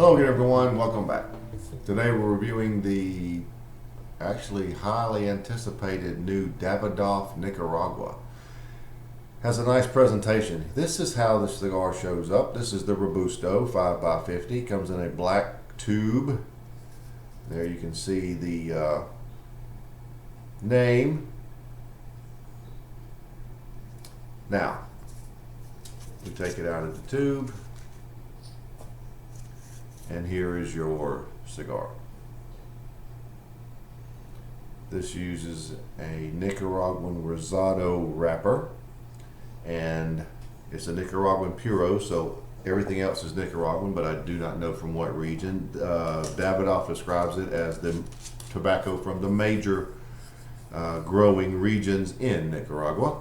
Hello again, everyone. Welcome back. Today we're reviewing the actually highly anticipated new Davidoff Nicaragua. Has a nice presentation. This is how the cigar shows up. This is the Robusto 5x50. Comes in a black tube. There you can see the name. Now, we take it out of the tube. And here is your cigar. This uses a Nicaraguan rosado wrapper, and it's a Nicaraguan puro, so everything else is Nicaraguan, but I do not know from what region. Davidoff describes it as the tobacco from the major growing regions in Nicaragua.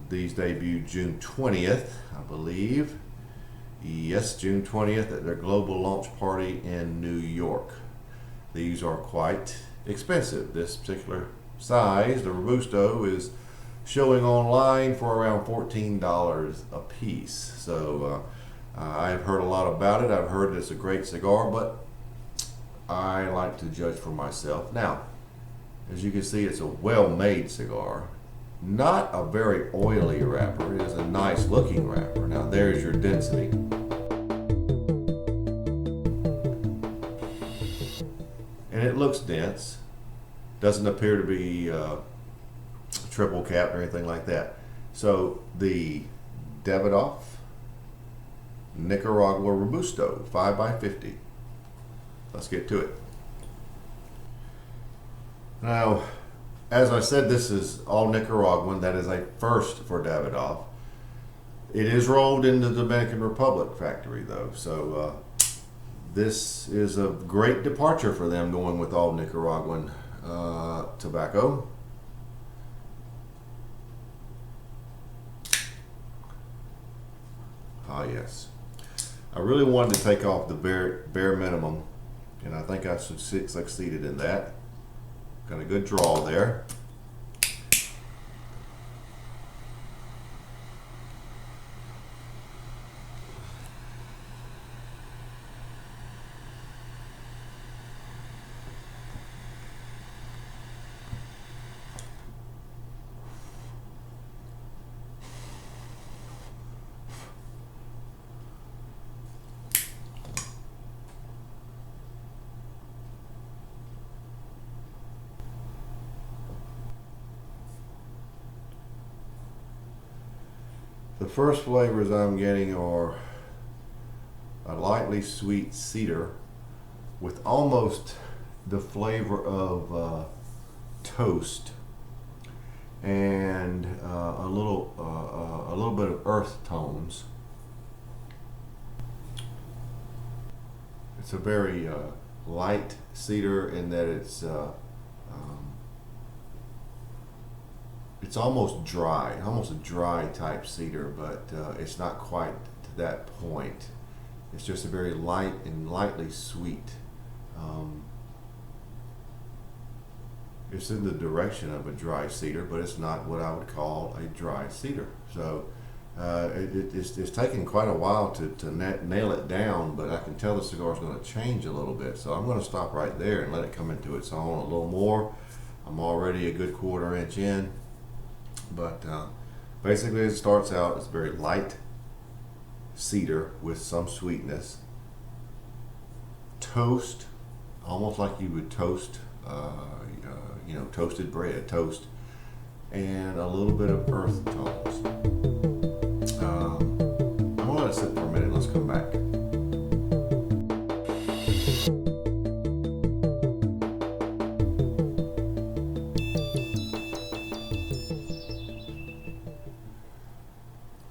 These debuted June 20th, I believe. Yes, June 20th at their global launch party in New York. These are quite expensive. This particular size, the Robusto, is showing online for around $14 a piece. So I've heard a lot about it. I've heard it's a great cigar, but I like to judge for myself. Now, as you can see, it's a well-made cigar. Not a very oily wrapper. It is a nice looking wrapper. Now there's your density. And it looks dense. Doesn't appear to be triple capped or anything like that. So the Davidoff Nicaragua Robusto 5x50. Let's get to it. Now, as I said, this is all Nicaraguan. That is a first for Davidoff. It is rolled in the Dominican Republic factory, though. So this is a great departure for them, going with all Nicaraguan tobacco. Ah, yes. I really wanted to take off the bare minimum, and I think I succeeded in that. Got a good draw there. The first flavors I'm getting are a lightly sweet cedar with almost the flavor of toast and a little bit of earth tones. It's a very light cedar in that it's almost dry, almost a dry type cedar, but it's not quite to that point. It's just a very light and lightly sweet. It's in the direction of a dry cedar, but it's not what I would call a dry cedar. So it's taken quite a while to nail it down, but I can tell the cigar is going to change a little bit. So I'm going to stop right there and let it come into its own a little more. I'm already a good quarter inch in. But basically, as it starts out, it's very light cedar with some sweetness. Toast, almost like you would toast, toasted bread, toast, and a little bit of earth tones. I'm gonna let it sit for a minute. Let's come back.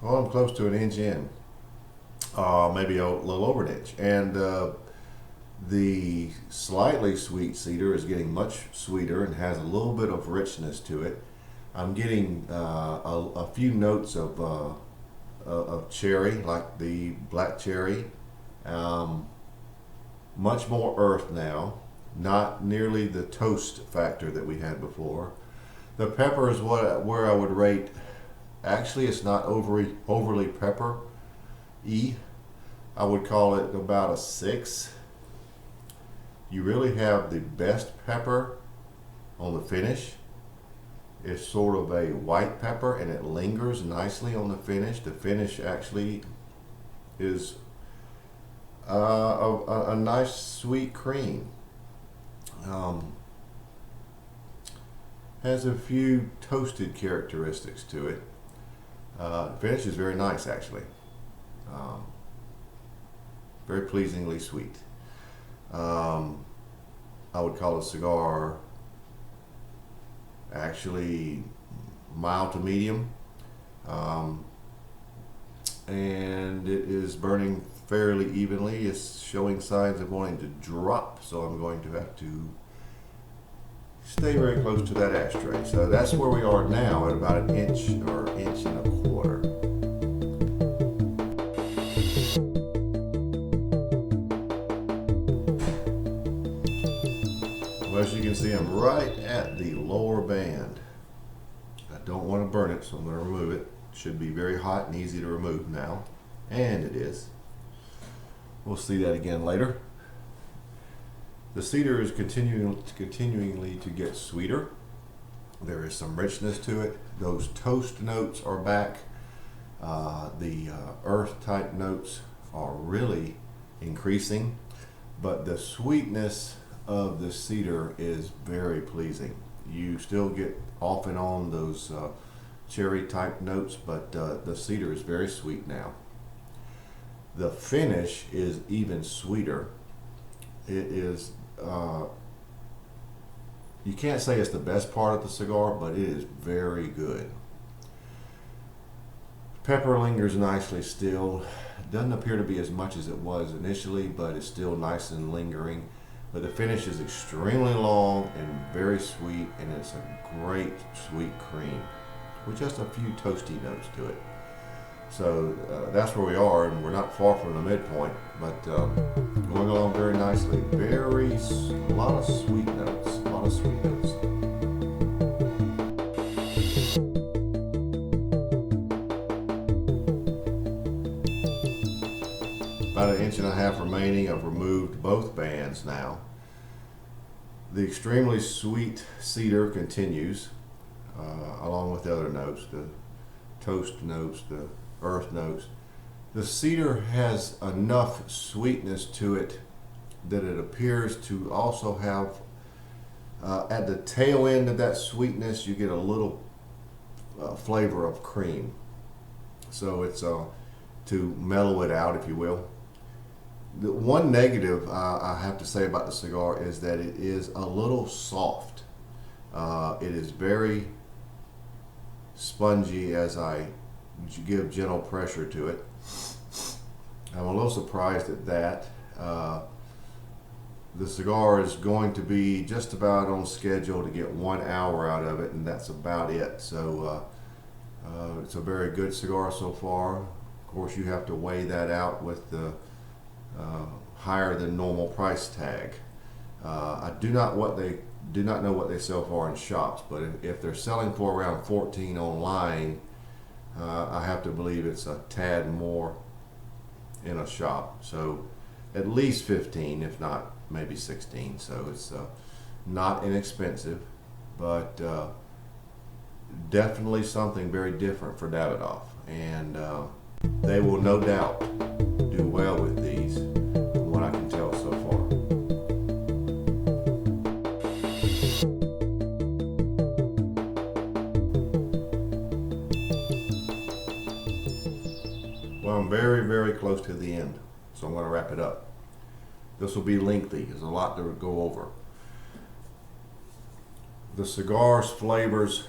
Well, I'm close to an inch in, maybe a little over an inch, and the slightly sweet cedar is getting much sweeter and has a little bit of richness to it. I'm getting a few notes of cherry, like the black cherry, much more earth now, not nearly the toast factor that we had before. The pepper is where I would rate. Actually, it's not overly pepper-y. I would call it about a 6. You really have the best pepper on the finish. It's sort of a white pepper and it lingers nicely on the finish. The finish actually is a nice sweet cream. Has a few toasted characteristics to it. Finish is very nice actually. Very pleasingly sweet. I would call a cigar actually mild to medium, and it is burning fairly evenly. It's showing signs of wanting to drop, so I'm going to have to stay very close to that ashtray. So that's where we are now, at about an inch or inch and a quarter. Well, as you can see, I'm right at the lower band. I don't want to burn it, so I'm going to remove it. It should be very hot and easy to remove now, and it is. We'll see that again later. The cedar is continuingly to get sweeter. There is some richness to it. Those toast notes are back. The earth type notes are really increasing, but the sweetness of the cedar is very pleasing. You still get off and on those cherry type notes, but the cedar is very sweet now. The finish is even sweeter. It is, you can't say it's the best part of the cigar, but it is very good. Pepper lingers nicely still. Doesn't appear to be as much as it was initially, but it's still nice and lingering. But the finish is extremely long and very sweet, and it's a great sweet cream with just a few toasty notes to it. So that's where we are, and we're not far from the midpoint, but going along very nicely. A lot of sweet notes, a lot of sweet notes. About an inch and a half remaining. I've removed both bands now. The extremely sweet cedar continues, along with the other notes, the toast notes, the earth notes. The cedar has enough sweetness to it that it appears to also have, at the tail end of that sweetness, you get a little flavor of cream. So it's to mellow it out, if you will. The one negative I have to say about the cigar is that it is a little soft. It is very spongy as I give gentle pressure to it. I'm a little surprised at that. The cigar is going to be just about on schedule to get 1 hour out of it, and that's about it. So it's a very good cigar so far. Of course, you have to weigh that out with the higher than normal price tag. I do not know what they sell for in shops, but if they're selling for around 14 online, I have to believe it's a tad more in a shop. So at least 15, if not maybe 16. So it's not inexpensive, but definitely something very different for Davidoff, and they will no doubt do well with these, from what I can tell so far. Well, I'm very, very close to the end, so I'm going to wrap it up. This will be lengthy. There's a lot to go over. The cigar's flavors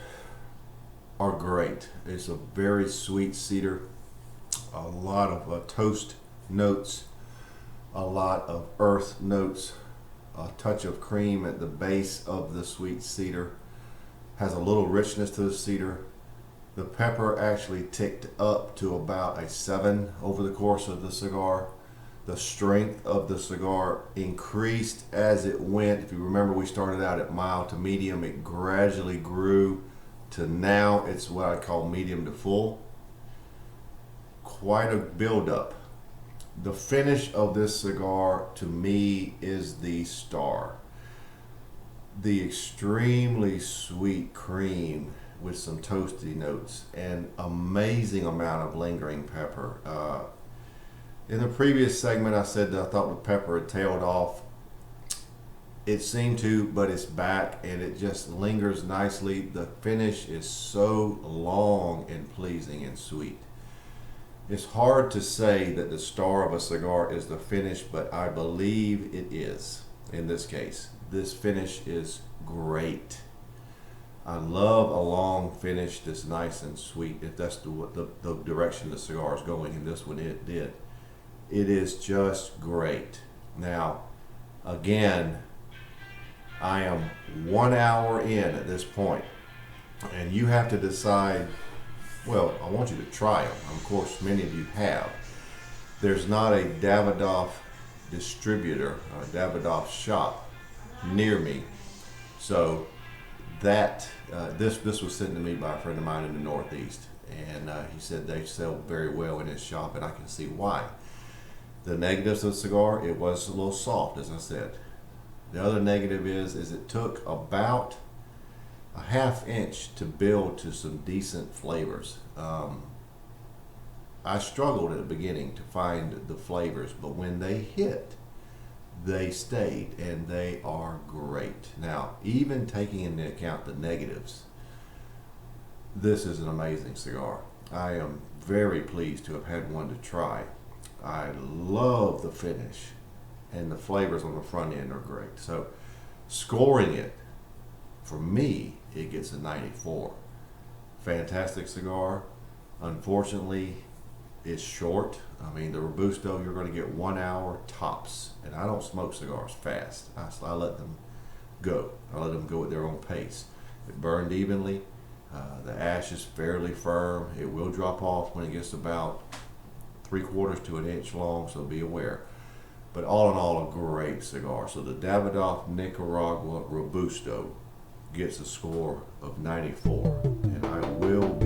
are great. It's a very sweet cedar, a lot of toast notes, a lot of earth notes, a touch of cream at the base of the sweet cedar. Has a little richness to the cedar. The pepper actually ticked up to about a 7 over the course of the cigar. The strength of the cigar increased as it went. If you remember, we started out at mild to medium. It gradually grew to now it's what I call medium to full. Quite a buildup. The finish of this cigar to me is the star. The extremely sweet cream with some toasty notes and amazing amount of lingering pepper. In the previous segment I said that I thought the pepper had tailed off. It seemed to, but it's back and it just lingers nicely. The finish is so long and pleasing and sweet. It's hard to say that the star of a cigar is the finish, but I believe it is in this case. This finish is great. I love a long finish that's nice and sweet. If that's the direction the cigar is going, and this one it did. It is just great. Now, again, I am 1 hour in at this point, and you have to decide. Well, I want you to try them. Of course, many of you have. There's not a Davidoff distributor, a Davidoff shop near me, so that this was sent to me by a friend of mine in the Northeast, and he said they sell very well in his shop, and I can see why. The negatives of the cigar, it was a little soft, as I said. The other negative is it took about a ½ inch to build to some decent flavors. I struggled at the beginning to find the flavors, but when they hit, they stayed, and they are great. Now, even taking into account the negatives, this is an amazing cigar. I am very pleased to have had one to try. I love the finish, and the flavors on the front end are great. So, scoring it, for me, it gets a 94. Fantastic cigar. Unfortunately, it's short. I mean, the Robusto, you're going to get 1 hour tops. And I don't smoke cigars fast. I let them go. I let them go at their own pace. It burned evenly. The ash is fairly firm. It will drop off when it gets about 3/4 to an inch long, so be aware. But all in all, a great cigar. So the Davidoff Nicaragua Robusto gets a score of 94, and I will